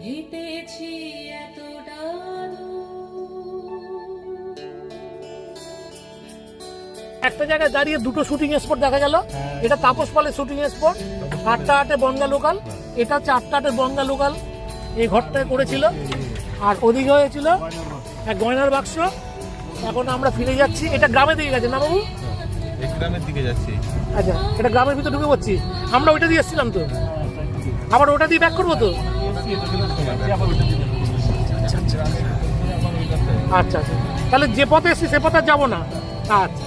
হেঁটেছি এতটা একটা জায়গায় দাঁড়িয়ে দুটো শুটিং স্পট দেখা গেল। এটা তাপস পালের শুটিং স্পট, 8টা 8-এ বনগা লোকাল। এটা হচ্ছে 8টা 8-এ বনগা লোকাল, এই ঘরটায় করেছিল। আর ওদিকে হয়েছিল এক গয়নার বাক্স। এখন আমরা ফিরে যাচ্ছি। এটা গ্রামের দিকে গেছে না বাবু? গ্রামের দিকে যাচ্ছি। আচ্ছা, এটা গ্রামের ভিতরে ঢুকে পড়ছি। আমরা ওইটা দিয়ে এসেছিলাম তো, আবার ওটা দিয়ে ব্যাক করবো তো। আচ্ছা আচ্ছা, তাহলে যে পথে এসেছি সে পথে আর যাবো না। আচ্ছা।